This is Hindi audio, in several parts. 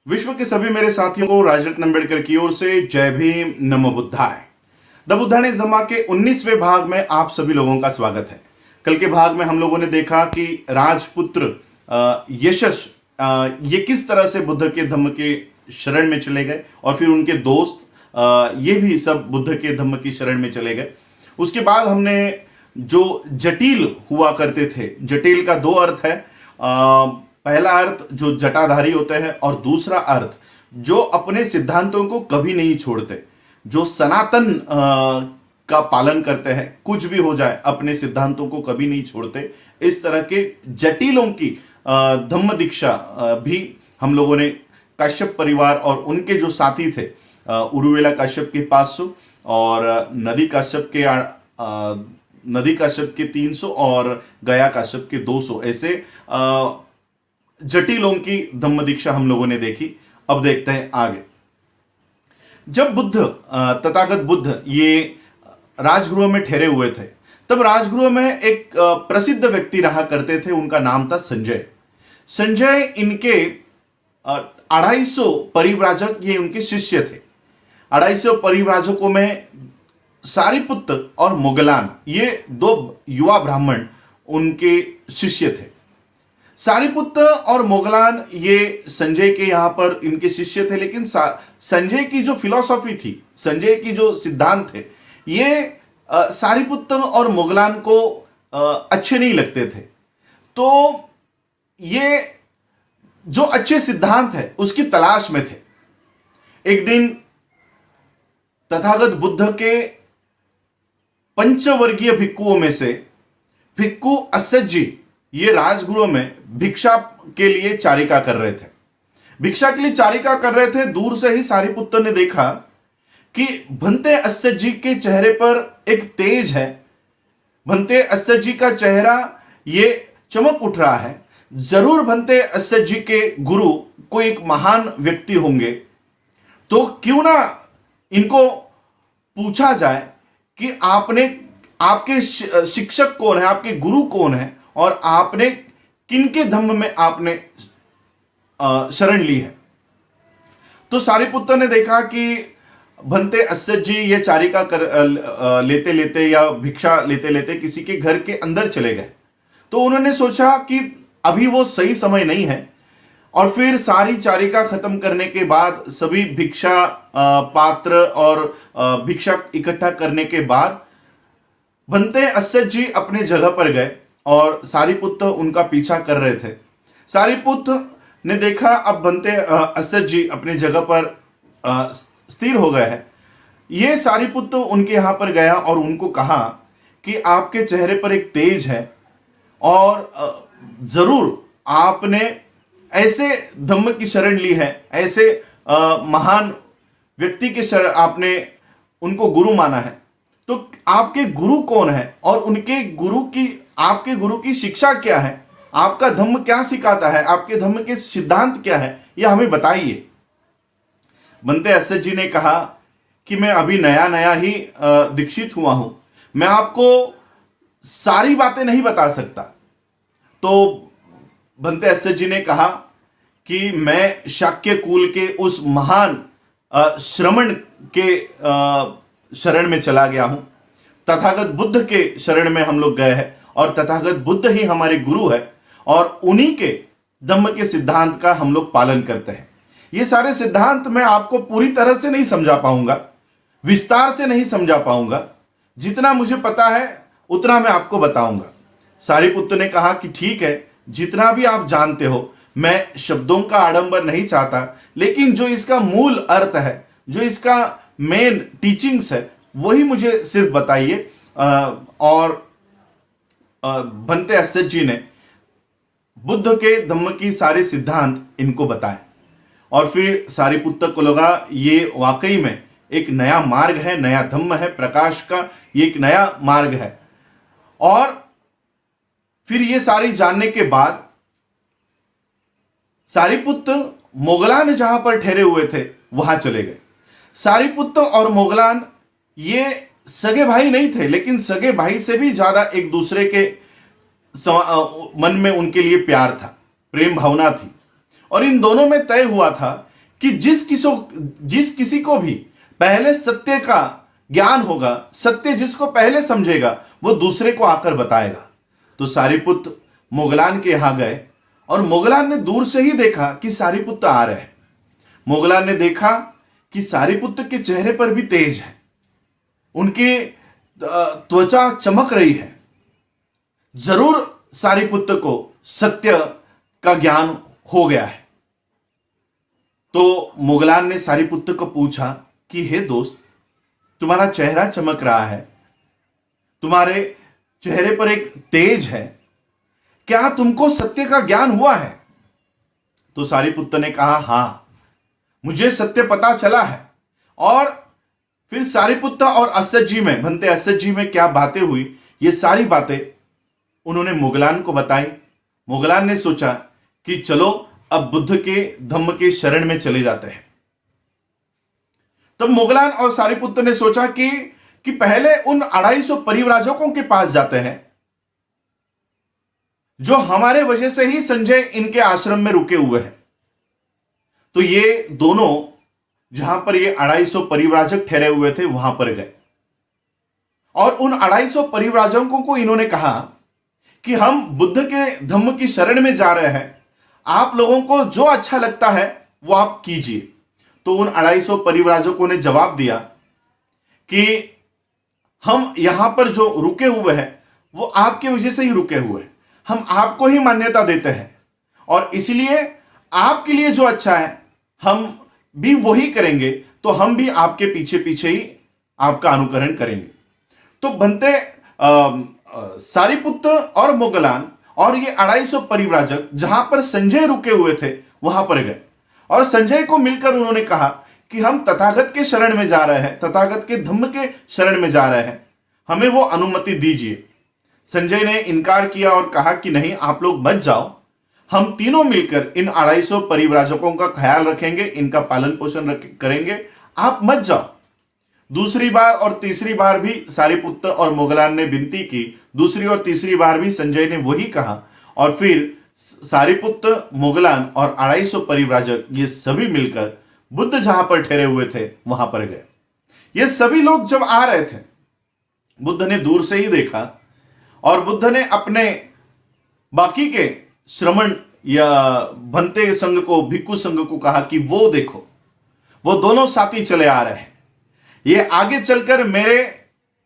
विश्व के सभी मेरे साथियों को राजरत्न अम्बेडकर की ओर से जय भीम, नमो बुद्धाय। द बुद्धाने धम्मा के 19वें भाग में आप सभी लोगों का स्वागत है। कल के भाग में हम लोगों ने देखा कि राजपुत्र यशस ये किस तरह से बुद्ध के धम्म के शरण में चले गए और फिर उनके दोस्त ये भी सब बुद्ध के धम्म की शरण में चले गए। उसके बाद हमने जो जटिल हुआ करते थे, जटिल का दो अर्थ है, पहला अर्थ जो जटाधारी होते हैं और दूसरा अर्थ जो अपने सिद्धांतों को कभी नहीं छोड़ते, जो सनातन का पालन करते हैं, कुछ भी हो जाए अपने सिद्धांतों को कभी नहीं छोड़ते। इस तरह के जटिलों की धम्म दीक्षा भी हम लोगों ने काश्यप परिवार और उनके जो साथी थे, उरुवेला काश्यप के 500 और नदी काश्यप के 300 और गया काश्यप के 200, ऐसे जटिलों की धम्म दीक्षा हम लोगों ने देखी। अब देखते हैं आगे। जब तथागत बुद्ध ये राजगृह में ठहरे हुए थे, तब राजगृह में एक प्रसिद्ध व्यक्ति रहा करते थे, उनका नाम था संजय। संजय इनके 250 परिव्राजक, ये उनके शिष्य थे। 250 परिव्राजकों में सारिपुत्र और मोगलान, ये दो युवा ब्राह्मण उनके शिष्य थे। सारिपुत्र और मोगलान ये संजय के यहां पर इनके शिष्य थे, लेकिन संजय की जो फिलॉसफी थी, संजय की जो सिद्धांत थे, ये सारिपुत्र और मोगलान को अच्छे नहीं लगते थे। तो ये जो अच्छे सिद्धांत है उसकी तलाश में थे। एक दिन तथागत बुद्ध के पंचवर्गीय भिक्खुओं में से भिक्खु अस्सजी ये राजगृह में भिक्षा के लिए चारिका कर रहे थे। भिक्षा के लिए चारिका कर रहे थे। दूर से ही सारिपुत्र ने देखा कि भंते अस्सजी के चेहरे पर एक तेज है। भंते अस्सजी का चेहरा ये चमक उठ रहा है। जरूर भंते अस्सजी के गुरु कोई एक महान व्यक्ति होंगे। तो क्यों ना इनको पूछा जाए कि आपके शिक्षक कौन है, आपके गुरु कौन है और आपने किनके धम्म में आपने शरण ली है। तो सारिपुत्र ने देखा कि भंते अस्सजी ये चारिका लेते लेते या भिक्षा लेते लेते किसी के घर के अंदर चले गए। तो उन्होंने सोचा कि अभी वो सही समय नहीं है, और फिर सारी चारिका खत्म करने के बाद सभी भिक्षा पात्र और भिक्षा इकट्ठा करने के बाद भंते अस्सजी अपने जगह पर गए और सारिपुत्र उनका पीछा कर रहे थे। सारिपुत्र ने देखा अब भंते अस्सजी अपनी जगह पर स्थिर हो गए हैं। ये सारिपुत्र उनके यहां पर गया और उनको कहा कि आपके चेहरे पर एक तेज है और जरूर आपने ऐसे धम्म की शरण ली है, ऐसे महान व्यक्ति के शरण आपने उनको गुरु माना है। तो आपके गुरु कौन है और आपके गुरु की शिक्षा क्या है, आपका धम्म क्या सिखाता है, आपके धम्म के सिद्धांत क्या है, यह हमें बताइए। भंते अस्सजी ने कहा कि मैं अभी नया नया ही दीक्षित हुआ हूं, मैं आपको सारी बातें नहीं बता सकता। तो भंते अस्सजी ने कहा कि मैं शाक्य कुल के उस महान श्रमण के शरण में चला गया हूं। तथागत बुद्ध के शरण में हम लोग गए हैं और तथागत बुद्ध ही हमारे गुरु है और उन्हीं के धम्म के सिद्धांत का हम लोग पालन करते हैं। ये सारे सिद्धांत मैं आपको पूरी तरह से नहीं समझा पाऊंगा, विस्तार से नहीं समझा पाऊंगा। जितना मुझे पता है उतना मैं आपको बताऊंगा। सारिपुत्र ने कहा कि ठीक है, जितना भी आप जानते हो, मैं शब्दों का आडंबर नहीं चाहता, लेकिन जो इसका मूल अर्थ है, जो इसका मेन टीचिंग्स है, वही मुझे सिर्फ बताइए। और भंते अस्सजी ने बुद्ध के धम्म की सारे सिद्धांत इनको बताए और फिर सारिपुत्र को लगा ये वाकई में एक नया मार्ग है, नया धम्म है, प्रकाश का ये एक नया मार्ग है। और फिर ये सारी जानने के बाद सारिपुत्र मोगलान जहां पर ठहरे हुए थे वहां चले गए। सारिपुत्र और मोगलान ये सगे भाई नहीं थे, लेकिन सगे भाई से भी ज्यादा एक दूसरे के मन में उनके लिए प्यार था, प्रेम भावना थी। और इन दोनों में तय हुआ था कि जिस किसी को भी पहले सत्य का ज्ञान होगा, सत्य जिसको पहले समझेगा, वो दूसरे को आकर बताएगा। तो सारीपुत्र मोगलान के यहां गए और मोगलान ने दूर से ही देखा कि सारीपुत्र आ रहे हैं। मोगलान ने देखा कि सारीपुत्र के चेहरे पर भी तेज है, उनकी त्वचा चमक रही है। जरूर सारीपुत्र को सत्य का ज्ञान हो गया है। तो मोगलान ने सारीपुत्र को पूछा कि हे दोस्त, तुम्हारा चेहरा चमक रहा है, तुम्हारे चेहरे पर एक तेज है, क्या तुमको सत्य का ज्ञान हुआ है? तो सारीपुत्र ने कहा, हां, मुझे सत्य पता चला है। और फिर सारीपुत्र और असद जी में, भंते असद जी में क्या बातें हुई, ये सारी बातें उन्होंने मोगलान को बताई। मोगलान ने सोचा कि चलो अब बुद्ध के धम्म के शरण में चले जाते हैं। तब मोगलान और सारीपुत्र ने सोचा कि पहले उन 250 परिव्राजकों के पास जाते हैं जो हमारे वजह से ही संजय इनके आश्रम में रुके हुए हैं। तो ये दोनों जहां पर ये 250 परिव्राजक ठहरे हुए थे वहां पर गए और उन 250 परिव्राजकों को इन्होंने कहा कि हम बुद्ध के धम्म की शरण में जा रहे हैं, आप लोगों को जो अच्छा लगता है वो आप कीजिए। तो उन 250 परिव्राजकों ने जवाब दिया कि हम यहां पर जो रुके हुए हैं वो आपके वजह से ही रुके हुए हैं, हम आपको ही मान्यता देते हैं और इसलिए आपके लिए जो अच्छा है हम भी वही करेंगे, तो हम भी आपके पीछे पीछे ही आपका अनुकरण करेंगे। तो बनते सारीपुत्र और मोगलान और ये 250 परिव्राजक जहां पर संजय रुके हुए थे वहां पर गए और संजय को मिलकर उन्होंने कहा कि हम तथागत के शरण में जा रहे हैं, तथागत के धम्म के शरण में जा रहे हैं, हमें वो अनुमति दीजिए। संजय ने इनकार किया और कहा कि नहीं, आप लोग मत जाओ, हम तीनों मिलकर इन 250 परिव्राजकों का ख्याल रखेंगे, इनका पालन पोषण करेंगे, आप मत जाओ। दूसरी बार और तीसरी बार भी सारीपुत्र और मोगलान ने विनती की, दूसरी और तीसरी बार भी संजय ने वही कहा और फिर सारीपुत्र, मोगलान और 250 परिव्राजक ये सभी मिलकर बुद्ध जहां पर ठहरे हुए थे वहां पर गए। ये सभी लोग जब आ रहे थे, बुद्ध ने दूर से ही देखा और बुद्ध ने अपने बाकी के श्रमण या भंते संघ को, भिक्खु संघ को कहा कि वो देखो, वो दोनों साथी चले आ रहे हैं, ये आगे चलकर मेरे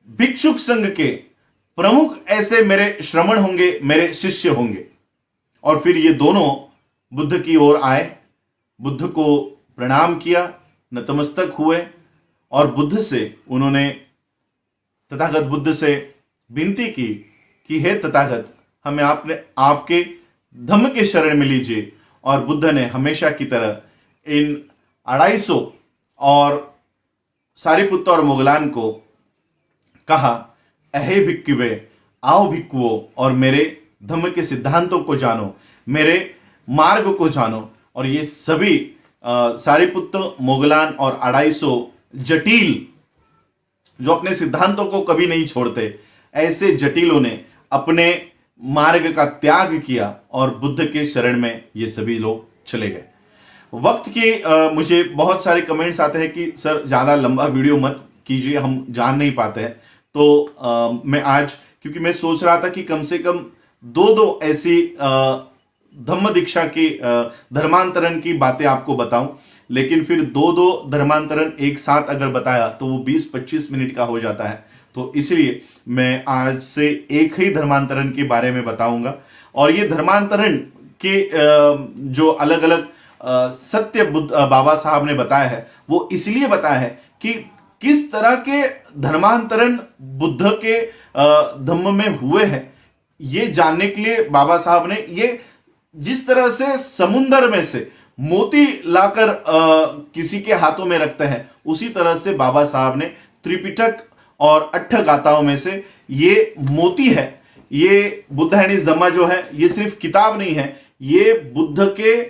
भिक्षुक संघ के प्रमुख ऐसे मेरे श्रमण होंगे, मेरे शिष्य होंगे। और फिर ये दोनों बुद्ध की ओर आए, बुद्ध को प्रणाम किया, नतमस्तक हुए और बुद्ध से उन्होंने, तथागत बुद्ध से विनती की कि हे तथागत, हमें आपके धम्म के शरण में लीजिए। और बुद्ध ने हमेशा की तरह इन 250 और सारीपुत्र और मोगलान को कहा, अहे भिक्खुवे, आओ भिक्खुओं और मेरे धम्म के सिद्धांतों को जानो, मेरे मार्ग को जानो। और ये सभी सारीपुत्र, मोगलान और 250 जटिल, जो अपने सिद्धांतों को कभी नहीं छोड़ते, ऐसे जटिलों ने अपने मार्ग का त्याग किया और बुद्ध के शरण में ये सभी लोग चले गए। वक्त के मुझे बहुत सारे कमेंट्स आते हैं कि सर ज़्यादा लंबा वीडियो मत कीजिए, हम जान नहीं पाते हैं। तो मैं आज, क्योंकि मैं सोच रहा था कि कम से कम दो ऐसी धम्म दीक्षा की, धर्मांतरण की बातें आपको बताऊं, लेकिन फिर दो धर्मांतरण एक साथ अगर बताया तो वो 20-25 मिनट का हो जाता है। तो इसलिए मैं आज से एक ही धर्मांतरण के बारे में बताऊंगा। और ये धर्मांतरण के जो अलग अलग सत्य बुद्ध बाबा साहब ने बताया है, वो इसलिए बताया है कि किस तरह के धर्मांतरण बुद्ध के धम्म में हुए हैं, ये जानने के लिए बाबा साहब ने, ये जिस तरह से समुंदर में से मोती लाकर किसी के हाथों में रखते हैं, उसी तरह से बाबा साहब ने त्रिपिटक और 8 गाथाओं में से ये मोती है। ये बुद्ध एंड हिज धम्मा जो है, ये सिर्फ किताब नहीं है, ये बुद्ध के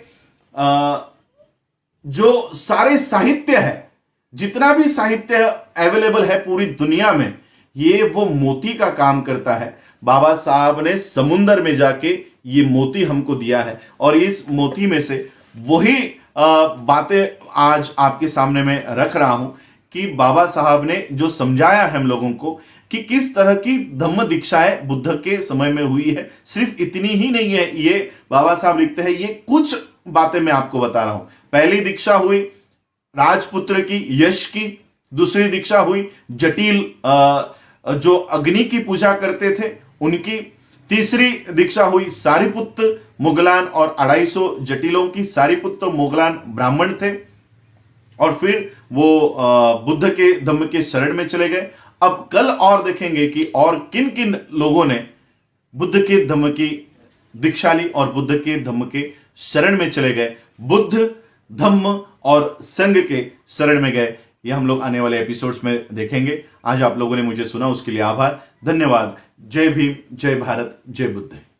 जो सारे साहित्य है, जितना भी साहित्य अवेलेबल है पूरी दुनिया में, ये वो मोती का काम करता है। बाबा साहब ने समुंदर में जाके ये मोती हमको दिया है और इस मोती में से वही बातें आज आपके सामने मैं रख रहा हूं कि बाबा साहब ने जो समझाया है हम लोगों को कि किस तरह की धम्म दीक्षाएं बुद्ध के समय में हुई है। सिर्फ इतनी ही नहीं है, ये बाबा साहब लिखते हैं, ये कुछ बातें मैं आपको बता रहा हूं। पहली दीक्षा हुई राजपुत्र की, यश की। दूसरी दीक्षा हुई जटिल जो अग्नि की पूजा करते थे उनकी। तीसरी दीक्षा हुई सारिपुत्र मुगलान और 250 जटिलों की। सारिपुत्र मुगलान ब्राह्मण थे और फिर वो बुद्ध के धम्म के शरण में चले गए। अब कल और देखेंगे कि और किन किन लोगों ने बुद्ध के धम्म की दीक्षा ली और बुद्ध के धम्म के शरण में चले गए, बुद्ध धम्म और संघ के शरण में गए। ये हम लोग आने वाले एपिसोड्स में देखेंगे। आज आप लोगों ने मुझे सुना उसके लिए आभार, धन्यवाद। जय भीम, जय भारत, जय बुद्ध।